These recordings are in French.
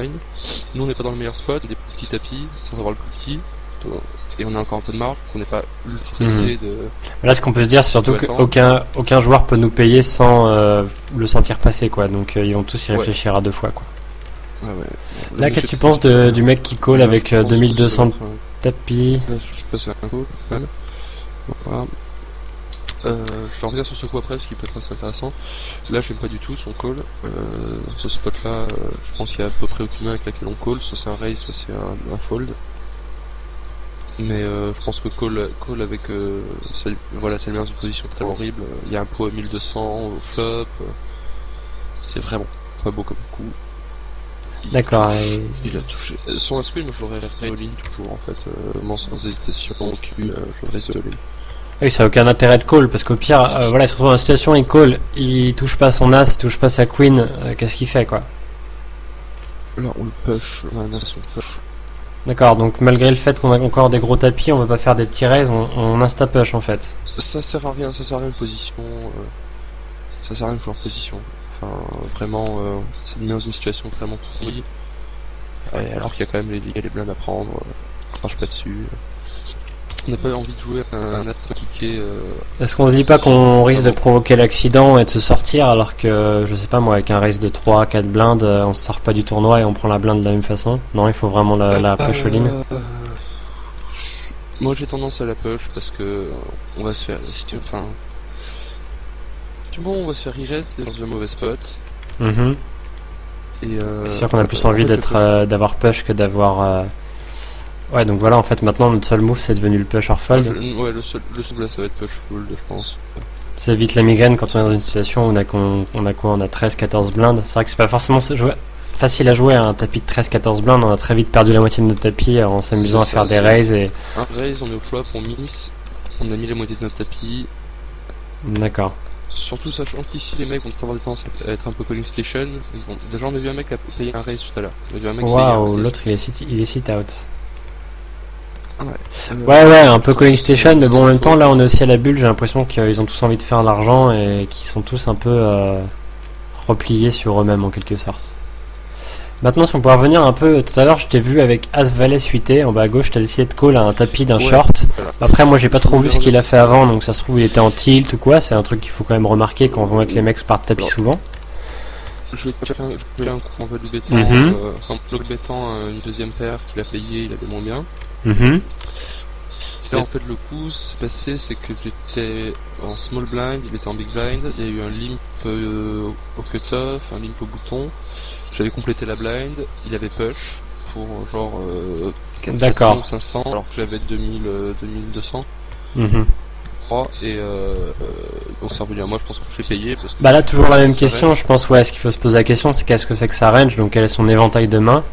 blind. Nous on n'est pas dans le meilleur spot, des petits tapis, sans avoir le plus petit, et on a encore un peu de marge, qu'on n'est pas ultra pressé de... Là, ce qu'on peut se dire, c'est surtout qu'aucun joueur peut nous payer sans le sentir passer, quoi. Donc ils vont tous y réfléchir à deux fois, quoi. Ouais. Là, qu'est-ce que tu penses du mec qui call avec 2200 tapis? Là, je passe à un call, voilà. Je reviens sur ce coup après parce qu'il peut être assez intéressant. Là j'aime pas du tout son call. Ce spot là, je pense qu'il y a à peu près aucune main avec laquelle on call, soit c'est un raise, soit c'est un fold. Mais je pense que call avec ça le met dans une position très horrible. Il y a un pot à 1200 au flop. C'est vraiment pas beau comme coup. D'accord. Il a touché. Son aspect, moi je l'aurais all-in toujours en fait, sans hésitation, je raise all-in. Oui, ça n'a aucun intérêt de call, parce qu'au pire, voilà, il se retrouve dans une situation, il call, il touche pas son as, il touche pas sa queen, qu'est-ce qu'il fait, quoi? Là, on le push, on a un as, on push. D'accord, donc malgré le fait qu'on a encore des gros tapis, on va pas faire des petits raises, on insta-push, en fait. Ça sert à rien de position, ça sert à rien de jouer en position. Enfin, vraiment, c'est mis dans une situation vraiment pourrie. Alors qu'il y a quand même les blindes à prendre, on crache pas dessus. On n'a pas envie de jouer un as kické. Est-ce qu'on se dit pas qu'on risque de provoquer l'accident et de se sortir alors que, je sais pas moi, avec un raise de 3, 4 blindes, on se sort pas du tournoi et on prend la blinde de la même façon? Non, il faut vraiment la push all-in. Moi j'ai tendance à la push parce que on va se faire, on va se faire e-raise dans un mauvais spot. Et c'est sûr qu'on a plus envie d'avoir push que d'avoir... Ouais, donc voilà, en fait, maintenant, notre seul move, c'est devenu le push or fold. Ouais, le seul là, ça va être push fold, je pense. Ça évite la migraine quand on est dans une situation où on a quoi? On a 13-14 blindes. C'est vrai que c'est pas forcément facile à jouer à un tapis de 13-14 blindes. On a très vite perdu la moitié de notre tapis en s'amusant à faire des raises. Un raise, on est au flop, on miss, on a mis la moitié de notre tapis. D'accord. Surtout sachant qu'ici, les mecs vont avoir des tendances à être un peu calling station. Bon, déjà, on a vu un mec qui a payé un raise tout à l'heure. Waouh, l'autre, il est sit out. Ouais, un peu calling station, mais bon, en même temps, là, on est aussi à la bulle. J'ai l'impression qu'ils ont tous envie de faire l'argent et qu'ils sont tous un peu repliés sur eux-mêmes en quelque sorte. Maintenant, si on peut revenir un peu, tout à l'heure, je t'ai vu avec As-Valet suité en bas à gauche, t'as décidé de call à un tapis d'un short. Après, moi, j'ai pas trop vu ce qu'il a fait avant, donc ça se trouve, il était en tilt ou quoi. C'est un truc qu'il faut quand même remarquer quand on voit que les mecs partent tapis souvent. Je vais un coup en value bêtant, en bloc bêtant une deuxième paire qu'il a payé, il avait moins bien. Et en fait le coup c'est passé, c'est que j'étais en small blind, il était en big blind, il y a eu un limp au cutoff, un limp au bouton, j'avais complété la blind, il avait push pour genre 400 ou 500 alors que j'avais 2200. Et donc c'est revenu à moi, je pense que je l'ai payé parce que là toujours la même question, je pense. Ouais, ce qu'il faut se poser la question, c'est qu'est-ce que c'est que sa range, donc quel est son éventail de mains.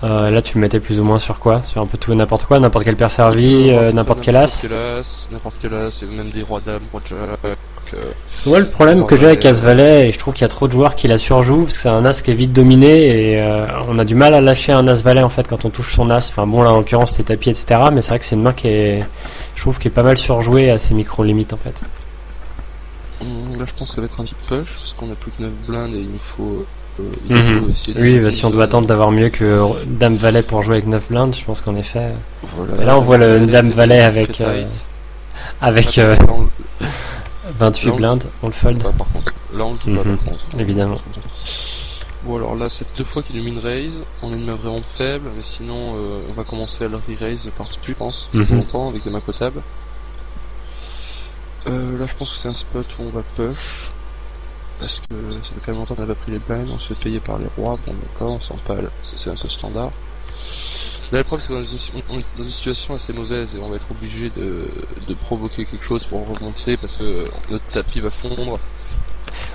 Là tu le mettais plus ou moins sur quoi? Sur un peu tout et n'importe quoi, n'importe quelle paire servie, n'importe quel as, et même des rois dames, rois jack. Moi le problème que j'ai avec As-Valet, et je trouve qu'il y a trop de joueurs qui la surjouent, parce que c'est un as qui est vite dominé, et on a du mal à lâcher un As-Valet en fait quand on touche son as. Enfin bon, là en l'occurrence c'était tapis etc, mais c'est vrai que c'est une main qui est, je trouve, qui est pas mal surjouée à ses micro limites en fait. Là je pense que ça va être un petit push, parce qu'on a plus que 9 blindes et il nous faut... Oui, si on doit attendre d'avoir mieux que Dame Valet pour jouer avec 9 blindes, je pense qu'en effet. Et là on voit le Dame Valet avec 28 blindes, on le fold. Par contre, là on le joue pas par contre. Évidemment. Bon alors là c'est deux fois qu'il nous met une raise, on a une main vraiment faible, mais sinon on va commencer à le re-raise par-dessus je pense, longtemps avec des mains potables. Là je pense que c'est un spot où on va push. Parce que ça fait quand même longtemps qu'on n'a pas pris les blinds, on se fait payer par les rois, bon d'accord, on s'en pâle, c'est un peu standard. Là le problème c'est qu'on est dans une situation assez mauvaise et on va être obligé de provoquer quelque chose pour remonter parce que notre tapis va fondre.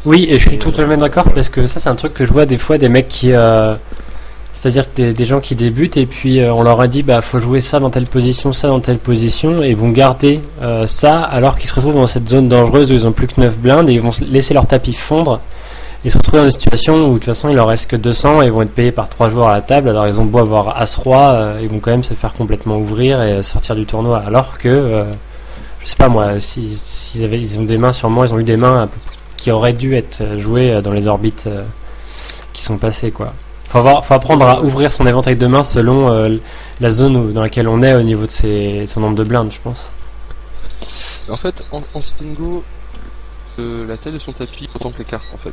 Oui, et je suis totalement d'accord parce que ça c'est un truc que je vois des fois des mecs qui... C'est-à-dire que des gens qui débutent et puis on leur a dit bah faut jouer ça dans telle position, ça dans telle position, et ils vont garder ça alors qu'ils se retrouvent dans cette zone dangereuse où ils ont plus que 9 blindes et ils vont laisser leur tapis fondre et se retrouver dans une situation où de toute façon il leur reste que 200 et ils vont être payés par 3 joueurs à la table. Alors ils ont beau avoir As-Roi, ils vont quand même se faire complètement ouvrir et sortir du tournoi, alors que je sais pas moi, ils ont des mains, sûrement ils ont eu des mains qui auraient dû être jouées dans les orbites qui sont passées quoi. Faut apprendre à ouvrir son éventail de mains selon la zone dans laquelle on est au niveau de son nombre de blindes, je pense. En fait, en Stingo, la taille de son tapis autant que les cartes en fait.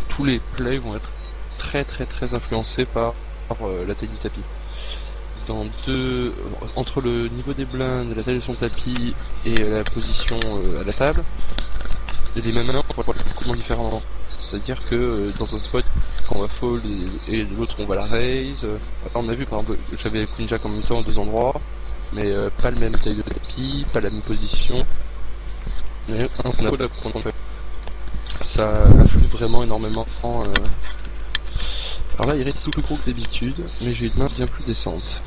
Tous les plays vont être très très très influencés par la taille du tapis. Entre le niveau des blindes, la taille de son tapis et la position à la table, les mêmes mains vont être complètement différents. C'est-à-dire que dans un spot, quand on va fold et l'autre on va la raise. On a vu par exemple, j'avais Queen Jack en même temps à deux endroits, mais pas le même taille de tapis, pas la même position. Mais ça influe vraiment énormément. Alors là, il reste plus gros que d'habitude, mais j'ai une main bien plus décente.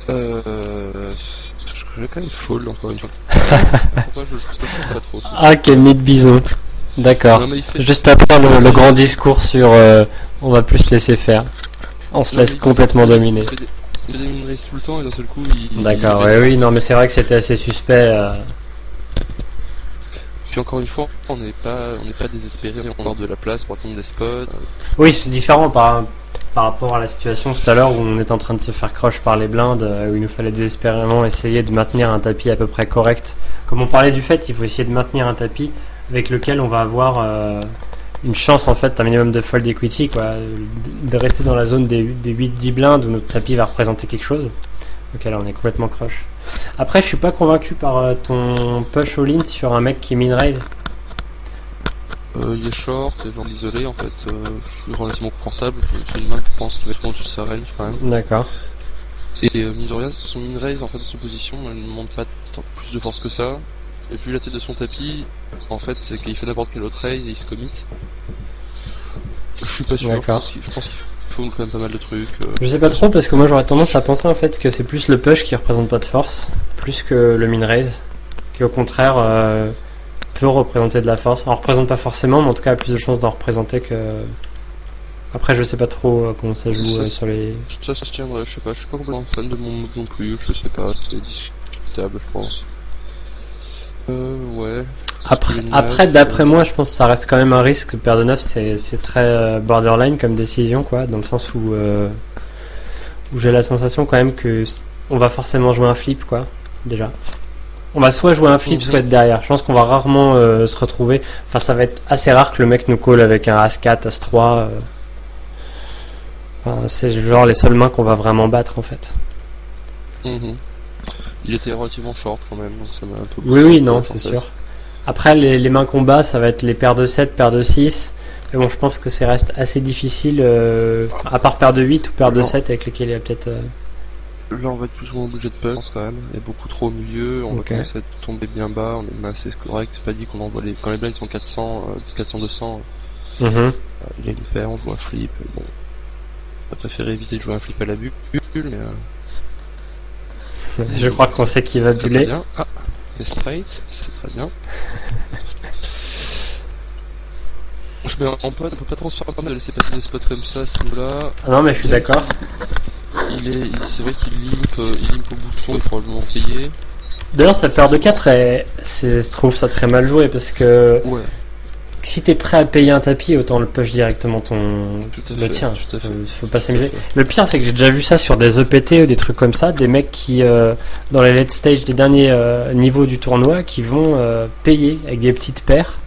Je vais quand même fold encore une fois. Pourquoi je sais pas trop. Ah, quel nid de bison. D'accord. Juste après le grand discours sur on va plus se laisser faire. On se laisse complètement dominer. Il me raise tout le temps et d'un seul coup il. D'accord, oui, non, mais c'est vrai que c'était assez suspect. Puis encore une fois, on n'est pas désespéré, on a de la place pour attendre des spots. Oui, c'est différent par rapport à la situation tout à l'heure où on est en train de se faire crush par les blindes, où il nous fallait désespérément essayer de maintenir un tapis à peu près correct. Comme on parlait du fait, il faut essayer de maintenir un tapis avec lequel on va avoir une chance en fait, un minimum de fold equity, quoi, de rester dans la zone des 8-10 blindes où notre tapis va représenter quelque chose. Ok, là on est complètement crush. Après, je suis pas convaincu par ton push all-in sur un mec qui min-raise. Il est short, et genre isolé en fait, je suis relativement confortable, c'est une main que je pense qu'il va être sur sa range quand même. D'accord. Et mine de rien, son min-raise en fait, son position, elle ne demande pas plus de force que ça. Et puis la tête de son tapis, en fait, c'est qu'il fait n'importe quel autre raise et il se commit. Je suis pas sûr, je pense qu'il faut quand même pas mal de trucs. Je sais pas trop parce que moi j'aurais tendance à penser en fait que c'est plus le push qui représente pas de force, plus que le min-raise, qui au contraire peut représenter de la force. On représente pas forcément, mais en tout cas a plus de chances d'en représenter que. Après, je sais pas trop comment ça joue sur les. Ça se tiendrait, je sais pas, je suis pas complètement fan de mon move non plus, je sais pas, c'est discutable, je pense. Ouais. Après d'après moi, je pense que ça reste quand même un risque. Paire de 9, c'est très borderline comme décision, quoi, dans le sens où j'ai la sensation quand même que on va forcément jouer un flip, quoi, déjà. On va soit jouer un flip, soit être derrière. Je pense qu'on va rarement se retrouver. Enfin, ça va être assez rare que le mec nous call avec un As-4, As-3. Enfin, c'est genre les seules mains qu'on va vraiment battre, en fait. Il était relativement short quand même, donc ça m'a un peu... Oui, non, c'est sûr. Après, les mains qu'on bat, ça va être les paires de 7, paires de 6. Mais bon, je pense que ça reste assez difficile, à part paire de 8 ou paire de 7 avec lesquelles il y a peut-être... Là, on va être plus ou moins obligé de punch quand même. Il y a beaucoup trop au milieu, on va commencer à tomber bien bas, on est une main assez correcte. C'est pas dit qu'on envoie quand les blinds sont 400-200, il y a une paire, on joue un flip. Bon, on va préférer éviter de jouer un flip à la bulle, mais... Je crois qu'on sait qui va buller. Ah, c'est straight, c'est très bien. Je mets en pote, on peut pas trop se faire de laisser passer des spots comme ça à ce niveau-là. Ah non, mais je suis d'accord. C'est vrai qu'il limpe au bouton, il est probablement payé. D'ailleurs, sa paire de 4, je trouve ça très mal joué parce que si t'es prêt à payer un tapis, autant le push directement le tien. Faut pas s'amuser. Le pire, c'est que j'ai déjà vu ça sur des EPT ou des trucs comme ça, des mecs qui, dans les late stage des derniers niveaux du tournoi, qui vont payer avec des petites paires,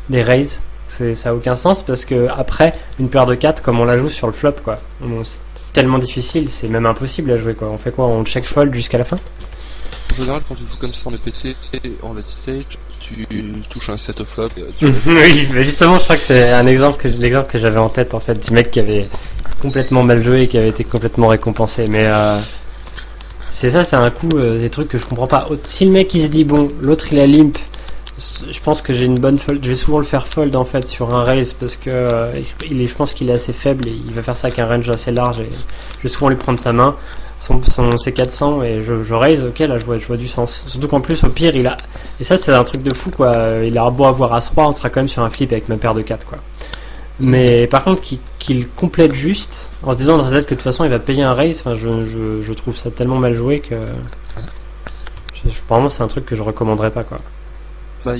des raises. Ça a aucun sens parce que après, une paire de 4, comme on la joue sur le flop, quoi. C'est tellement difficile, c'est même impossible à jouer, quoi. On fait quoi? On check fold jusqu'à la fin? En général, quand tu joues comme ça en EPT en late stage, tu touches un set of flop. Oui, mais justement, je crois que c'est l'exemple que j'avais en tête, en fait, du mec qui avait complètement mal joué et qui avait été complètement récompensé. Mais c'est un coup, des trucs que je comprends pas. Si le mec il se dit, bon, l'autre il a limp, je pense que j'ai une bonne fold. Je vais souvent le faire fold en fait sur un raise parce que je pense qu'il est assez faible et il va faire ça avec un range assez large et je vais souvent lui prendre sa main, ses 400 et je raise. Ok, là je vois du sens. Surtout qu'en plus au pire il a, et ça c'est un truc de fou quoi. Il a beau avoir As-3, on sera quand même sur un flip avec ma paire de 4 quoi. Mais par contre qu'il complète juste en se disant dans sa tête que de toute façon il va payer un raise. Enfin je trouve ça tellement mal joué que vraiment c'est un truc que je recommanderais pas quoi. Bah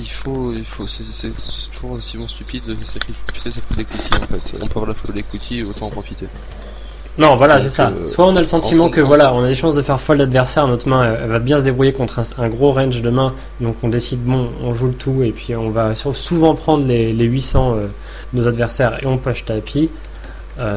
c'est toujours relativement stupide de sacrifier sa full equity en fait. On peut avoir la full equity, autant en profiter. Non, voilà, Donc, c'est ça. Soit on a le sentiment que en- voilà, on a des chances de faire fold l'adversaire, notre main elle va bien se débrouiller contre un gros range de main, donc on décide bon, on joue le tout et puis on va souvent prendre les 800 de nos adversaires et on push tapis.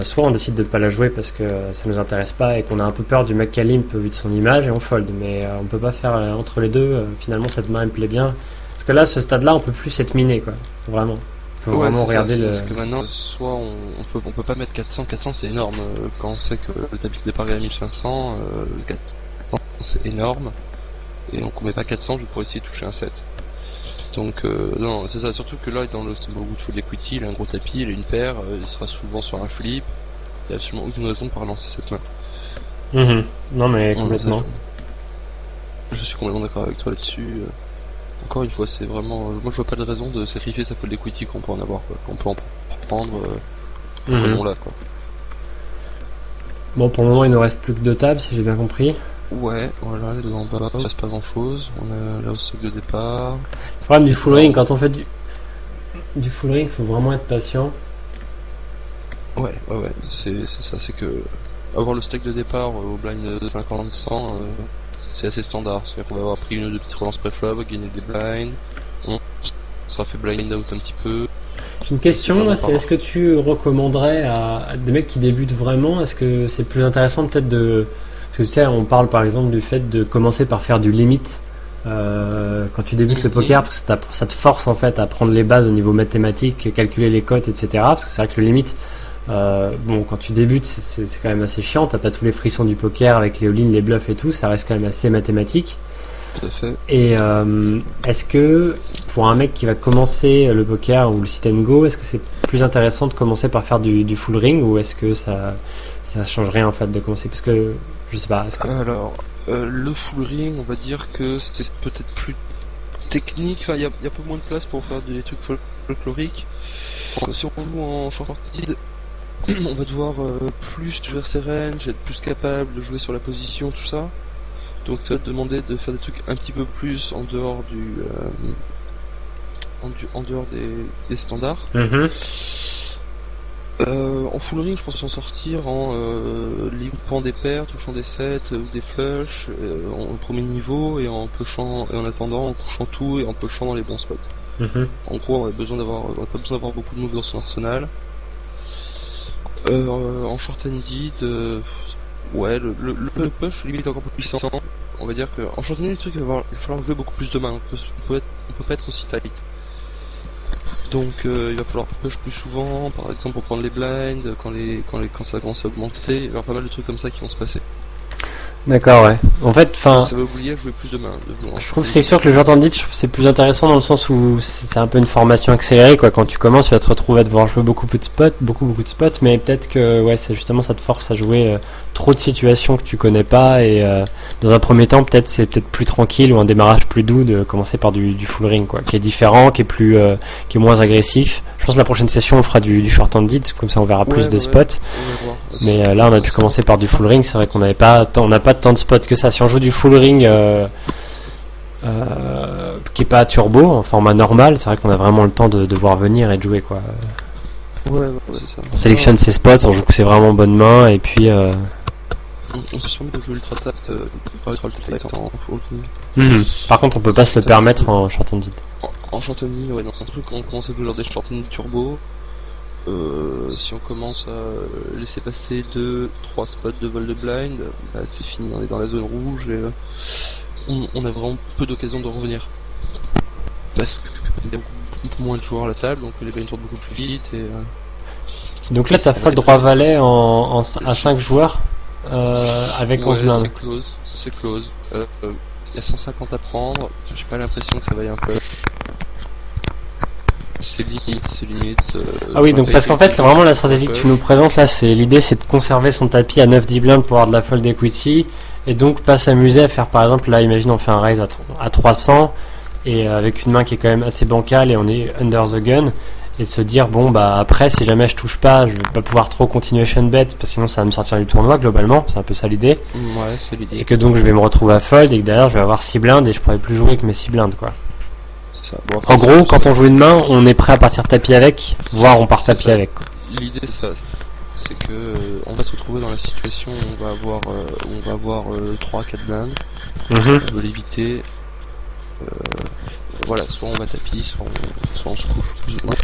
Soit on décide de ne pas la jouer parce que ça nous intéresse pas et qu'on a un peu peur du mec qui limp vu de son image et on fold. Mais on peut pas faire entre les deux. Finalement, cette main elle me plaît bien. Parce que là, ce stade-là, on peut plus être miné, quoi. Vraiment. Faut vraiment regarder le. Parce que maintenant, soit on peut pas mettre 400. 400 c'est énorme. Quand on sait que le tapis de départ est à 1500, 400 c'est énorme. Et donc on met pas 400 je pourrais essayer de toucher un 7. Donc non, c'est ça, surtout que là dans le Small Wood Full Equity, il a un gros tapis, il a une paire, il sera souvent sur un flip. Il n'y a absolument aucune raison de pas relancer cette main. Non mais complètement. Je suis complètement d'accord avec toi là-dessus. Encore une fois, c'est vraiment. Moi je vois pas de raison de sacrifier sa full equity qu'on peut en avoir, quoi. Qu'on peut en prendre vraiment là, quoi. Bon, pour le moment, il nous reste plus que 2 tables, si j'ai bien compris. Ouais, voilà, les deux en bas, il reste pas grand chose. On a là au socle de départ. Le problème du full ring, quand on fait du full ring, faut vraiment être patient. Ouais, c'est ça, c'est que avoir le stack de départ au blind de 50-100, c'est assez standard. C'est-à-dire qu'on va avoir pris une ou deux petites relances pré-flop, gagner des blinds, on sera fait blind out un petit peu. J'ai une question, là, c'est est-ce que tu recommanderais à des mecs qui débutent vraiment, est-ce que c'est plus intéressant peut-être de... Parce que tu sais, on parle par exemple du fait de commencer par faire du limit quand tu débutes le poker, parce que ça te force en fait à prendre les bases au niveau mathématique, calculer les cotes, etc. Parce que c'est vrai que le limit, bon, quand tu débutes, c'est quand même assez chiant, t'as pas tous les frissons du poker avec les all-in, les bluffs et tout, ça reste quand même assez mathématique. Tout à fait. Et est-ce que pour un mec qui va commencer le poker ou le sit and go, est-ce que c'est plus intéressant de commencer par faire du full ring ou est-ce que ça change rien en fait de commencer? Parce que je sais pas. Alors, le full ring, on va dire que c'est peut-être plus technique. Enfin, il y a un peu moins de place pour faire des trucs folkloriques. Si on joue en short-handed, on va devoir plus jouer ses ranges, être plus capable de jouer sur la position, tout ça. Donc ça va te demander de faire des trucs un petit peu plus en dehors en dehors des standards. En full ring, je pense s'en sortir en livrant des paires, touchant des sets ou des flushs au premier niveau et en pushant et en attendant, en couchant tout et en pushant dans les bons spots. En gros, on a pas besoin d'avoir beaucoup de moves dans son arsenal. En short-handed, ouais, le push limite encore plus puissant. On va dire que en short-handed, le truc, il va falloir jouer beaucoup plus de mains. On peut pas être aussi tight. Donc il va falloir push plus souvent, par exemple pour prendre les blinds, quand ça va commencer à augmenter, il y aura pas mal de trucs comme ça qui vont se passer. D'accord, ouais. En fait, enfin, ça va obliger à jouer plus de mains. Je trouve c'est sûr que le short-handed, c'est plus intéressant dans le sens où c'est un peu une formation accélérée, quoi. Quand tu commences, tu vas te retrouver à devoir jouer beaucoup de spots, mais peut-être que ouais, c'est justement ça te force à jouer trop de situations que tu connais pas et dans un premier temps, peut-être c'est peut-être plus tranquille ou un démarrage plus doux de commencer par du full ring, quoi, qui est différent, qui est moins agressif. Je pense que la prochaine session on fera du short-handed, comme ça on verra plus de spots. Mais là, on a pu commencer par du full ring. C'est vrai qu'on n'a pas tant de spots que ça. Si on joue du full ring qui est pas turbo, en format normal, c'est vrai qu'on a vraiment le temps de voir venir et de jouer, quoi. Ouais, c'est ça. On sélectionne ses spots, on joue que c'est vraiment bonne main et puis. On peut se permettre de jouer ultra tact, en full ring. Par contre, on peut pas se le permettre en short-handed. En short-handed, ouais, dans un truc, on commence à jouer genre des short-handed turbo. Si on commence à laisser passer 2-3 spots de vol de blind, bah c'est fini, on est dans la zone rouge et on a vraiment peu d'occasions de revenir. Parce qu'il y a beaucoup moins de joueurs à la table, donc les blinds tournent beaucoup plus vite et... Donc là t'as fold droit valet à 5 joueurs avec 11 blindes. C'est close. Il y a 150 à prendre, j'ai pas l'impression que ça vaille un peu. C'est limite. Ah oui, donc parce qu'en fait, c'est vraiment la stratégie que tu nous présentes là. L'idée, c'est de conserver son tapis à 9-10 blindes pour avoir de la fold equity et donc pas s'amuser à faire, par exemple, là, imagine on fait un raise à 300 et avec une main qui est quand même assez bancale et on est under the gun et se dire bon bah après si jamais je touche pas, je vais pas pouvoir trop continuation bet parce que sinon ça va me sortir du tournoi globalement. C'est un peu ça l'idée. Ouais, c'est l'idée. Et que donc je vais me retrouver à fold et que derrière je vais avoir 6 blindes et je pourrai plus jouer que mes 6 blindes, quoi. c'est ça. Bon, après, En gros, c'est- quand on joue une main, on est prêt à partir tapis avec, voire on part tapis ça. avec, quoi. L'idée c'est ça, c'est que on va se retrouver dans la situation où on va avoir 3-4 blindes, Mhm. on veut l'éviter, voilà, soit on va tapis, soit on se couche plus ou moins.